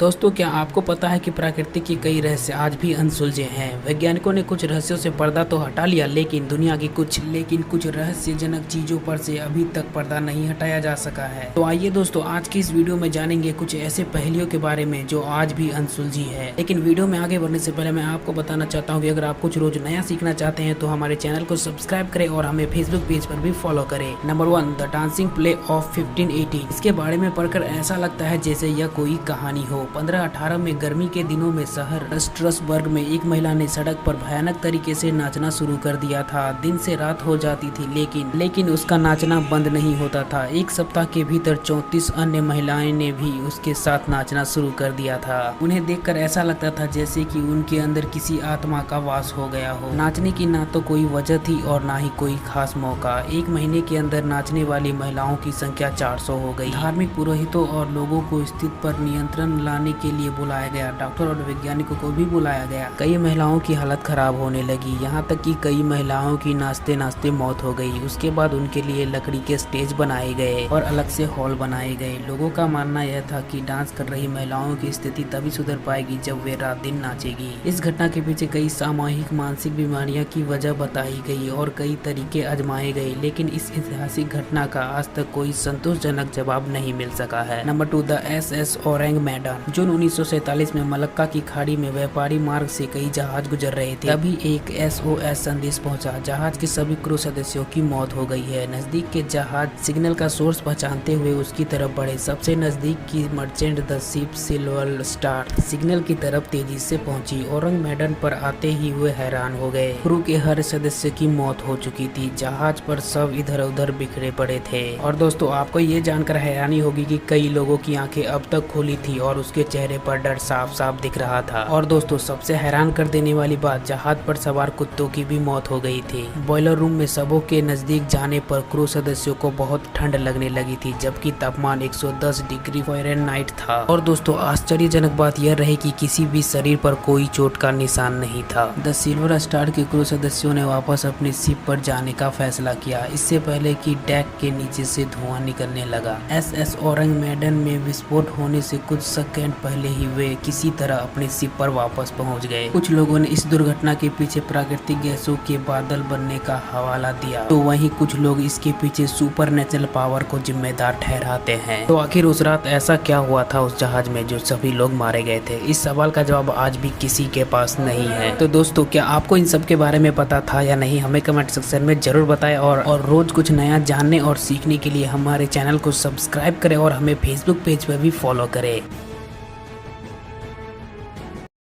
दोस्तों, क्या आपको पता है कि प्रकृति के कई रहस्य आज भी अनसुलझे हैं। वैज्ञानिकों ने कुछ रहस्यों से पर्दा तो हटा लिया, लेकिन दुनिया की कुछ रहस्यजनक चीजों पर से अभी तक पर्दा नहीं हटाया जा सका है। तो आइए दोस्तों, आज की इस वीडियो में जानेंगे कुछ ऐसे पहेलियों के बारे में जो आज भी अनसुलझी है। लेकिन वीडियो में आगे बढ़ने से पहले मैं आपको बताना चाहता हूँ कि अगर आप कुछ रोज नया सीखना चाहते हैं तो हमारे चैनल को सब्सक्राइब करें और हमें फेसबुक पेज पर भी फॉलो करें। Number 1, the dancing play of 1518। इसके बारे में पढ़कर ऐसा लगता है जैसे यह कोई कहानी हो। 1518 में गर्मी के दिनों में शहर स्ट्रासबर्ग में एक महिला ने सड़क पर भयानक तरीके से नाचना शुरू कर दिया था। दिन से रात हो जाती थी, लेकिन उसका नाचना बंद नहीं होता था। एक सप्ताह के भीतर 34 अन्य महिलाएं ने भी उसके साथ नाचना शुरू कर दिया था। उन्हें देखकर ऐसा लगता था जैसे कि उनके अंदर किसी आत्मा का वास हो गया हो। नाचने की ना तो कोई वजह थी और ना ही कोई खास मौका। एक महीने के अंदर नाचने वाली महिलाओं की संख्या 400 हो गई। धार्मिक पुरोहितों और लोगों को स्थिति पर नियंत्रण लाने के लिए बुलाया गया। डॉक्टर और वैज्ञानिकों को भी बुलाया गया। कई महिलाओं की हालत खराब होने लगी, यहाँ तक कि कई महिलाओं की नाचते नाचते मौत हो गई। उसके बाद उनके लिए लकड़ी के स्टेज बनाए गए और अलग से हॉल बनाए गए। लोगों का मानना यह था कि डांस कर रही महिलाओं की स्थिति तभी सुधर पाएगी जब वे रात दिन नाचेगी। इस घटना के पीछे कई सामूहिक मानसिक बीमारियां की वजह बताई गई और कई तरीके आजमाए गए, लेकिन इस ऐतिहासिक घटना का आज तक कोई संतोषजनक जवाब नहीं मिल सका है। Number 2, the SS Ourang Medan. जून 1947 में मलक्का की खाड़ी में व्यापारी मार्ग से कई जहाज गुजर रहे थे। तभी एक SOS संदेश पहुंचा। जहाज के सभी क्रू सदस्यों की मौत हो गई है। नजदीक के जहाज सिग्नल का सोर्स पहचानते हुए उसकी तरफ बढ़े। सबसे नजदीक की merchant the ship silver star signal की तरफ तेजी से पहुंची। ओरेंग मैडन पर आते ही वे हैरान हो गए। क्रू के हर सदस्य की मौत हो चुकी थी। जहाज पर सब इधर उधर बिखरे पड़े थे। और दोस्तों, आपको ये जानकर हैरानी होगी कि कई लोगों की आंखें अब तक खुली थी और उसके चेहरे पर डर साफ साफ दिख रहा था। और दोस्तों, सबसे हैरान कर देने वाली बात, जहाज पर सवार कुत्तों की भी मौत हो गई थी। बॉयलर रूम में सबों के नजदीक जाने पर क्रू सदस्यों को बहुत ठंड लगने लगी थी, जबकि तापमान 110 डिग्री फ़ारेनहाइट था। और दोस्तों, आश्चर्यजनक बात यह रही कि किसी भी शरीर पर कोई चोट का निशान नहीं था। द सिल्वर स्टार के क्रू सदस्यों ने वापस अपनी शिप पर जाने का फैसला किया, इससे पहले कि डेक के नीचे से धुआं निकलने लगा। SS ओरेंग मैडन में विस्फोट होने से कुछ सेकंड पहले ही वे किसी तरह अपने शिप पर वापस पहुंच गए। कुछ लोगों ने इस दुर्घटना के पीछे प्राकृतिक गैसों के बादल बनने का हवाला दिया, तो वहीं कुछ लोग इसके पीछे सुपरनेचुरल पावर को जिम्मेदार ठहराते हैं। तो आखिर उस रात ऐसा क्या हुआ था उस जहाज में जो सभी लोग मारे गए थे? इस सवाल का जवाब आज भी किसी के पास नहीं है। तो दोस्तों, क्या आपको इन सब के बारे में पता था या नहीं? हमें कमेंट सेक्शन में जरूर बताएं और रोज कुछ नया जानने और सीखने के लिए हमारे चैनल को सब्सक्राइब करें और हमें फेसबुक पेज पर भी फॉलो करें।